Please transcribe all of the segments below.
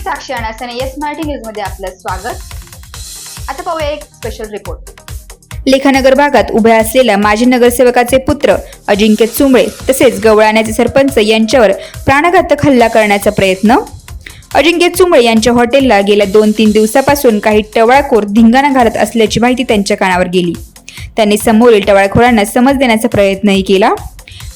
साक्षी अनासने yes Marathi news मध्ये आपलं स्वागत। आता पाहूया एक स्पेशल रिपोर्ट। लेखानगर भागात उभ्या असलेल्या माजी नगरसेवकाचे पुत्र अजिंक्य चुंबळे तसेच गवळाण्याचे सरपंच यांच्यावर प्राणघातक हल्ला करण्याचा प्रयत्न। अजिंक्य चुंबळे यांच्या हॉटेलला गेल्या 2-3 दिवसापासून काही टवाळखोर धिंगाणा घालत असल्याची माहिती त्यांच्या कानावर गेली। त्यांनी समोरील टवाळखोरांना समज देण्याचा प्रयत्नही केला,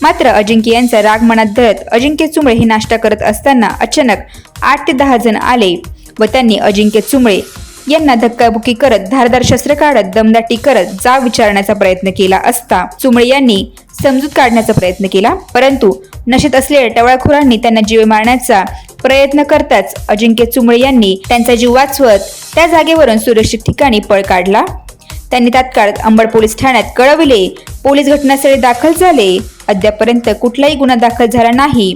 मात्र अजिंक्य यांचा राग मनात धरत अजिंक्य चुंबळे हे नाश्ता करत असताना अचानक 8 ते 10 जण आले व त्यांनी अजिंक्य चुंबळे यांना धक्काबुक्की करत धारदार शस्त्र काढत दमदाटी करत जाब विचारण्याचा प्रयत्न केला असता चुंबळे यांनी समजूत काढण्याचा प्रयत्न केला, परंतु नशेत असलेल्या टवाळखोरांनी त्यांना जीवे मारण्याचा प्रयत्न करताच अजिंक्य चुंबळे यांनी त्यांचा जीव वाचवत त्या जागेवरून सुरक्षित ठिकाणी पळ काढला। त्यांनी तात्काळ अंबड पोलीस ठाण्यात कळविले। पोलीस घटनास्थळी दाखल झाले। अद्यापर्यंत कुठलाही गुन्हा दाखल झाला नाही।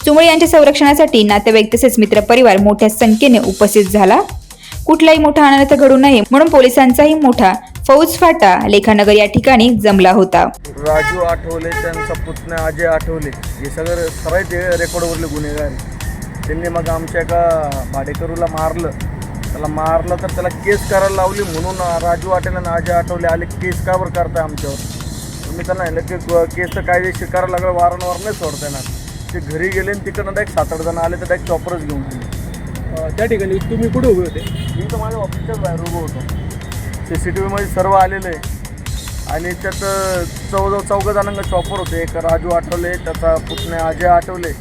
चुंबळे यांच्या संरक्षणासाठी नातेवाईक तसेच मित्रपरिवार मोठ्या संख्येने उपस्थित झाला। कुठलाही मोठा अनर्थ घडू नये म्हणून पोलिसांचाही मोठा फौजफाटा लेखानगर या ठिकाणी जमला होता। राजू आठवले, त्यांचा पुतण्या अजय आठवले हे सगळे सराईत रेकॉर्डवरले गुन्हेगार। त्यांनी मग आमच्या एका भाडेकरूला मारलं, त्याला मारलं तर त्याला केस करायला लावली म्हणून राजू आठवले आणि अजय आठवले आले केस का बरं करताय आमच्यावर। तुम्ही त्यांना म्हणलं की केस तर कायदेशीर करायला लागलं, वारंवार नाही सोडता येणार। ते घरी गेले आणि तिकडनं डायरेक्ट 7-8 जण आले तर डायरेक्ट चॉपरच घेऊन गेले। त्या ठिकाणी तुम्ही कुठे उभे होते? मी तर माझ्या ऑफिसच्याच बाहेर उभं होतो। CCTV मध्ये सर्व आलेलं आहे आणि त्यात चौघ जणांना चॉपर होते। एक राजू आठवले, त्याचा पुतण्या अजय आठवले,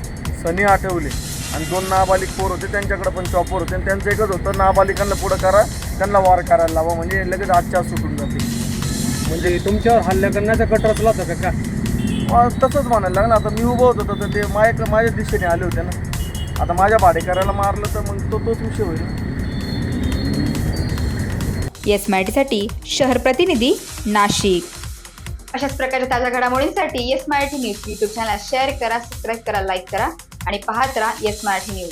सनी आठवले आणि 2 नाबालिक पोर होते, त्यांच्याकडे पण चॉपर होते। आणि त्यांचं एकच होतं, नाबालिकांना पुढं करा, त्यांना वार करायला लावा, म्हणजे लगेच आजच्या सुटून जाते। म्हणजे तुमच्यावर हल्ला करण्याचा कट रचला होता का? तसंच म्हणायला लागलं। आता मी उभं होतो तर ते माझ्या दिशेने आले होते ना। आता माझ्या भाडेकराला मारलं तर मग तोच विषय होईल। येस मराठीसाठी शहर प्रतिनिधी नाशिक। अशाच प्रकारच्या ताज्या घडामोडींसाठी yes Marathi news YouTube channel share करा, सबस्क्राईब करा, लाईक करा आणि पाहत राहा येस मराठी न्यूज।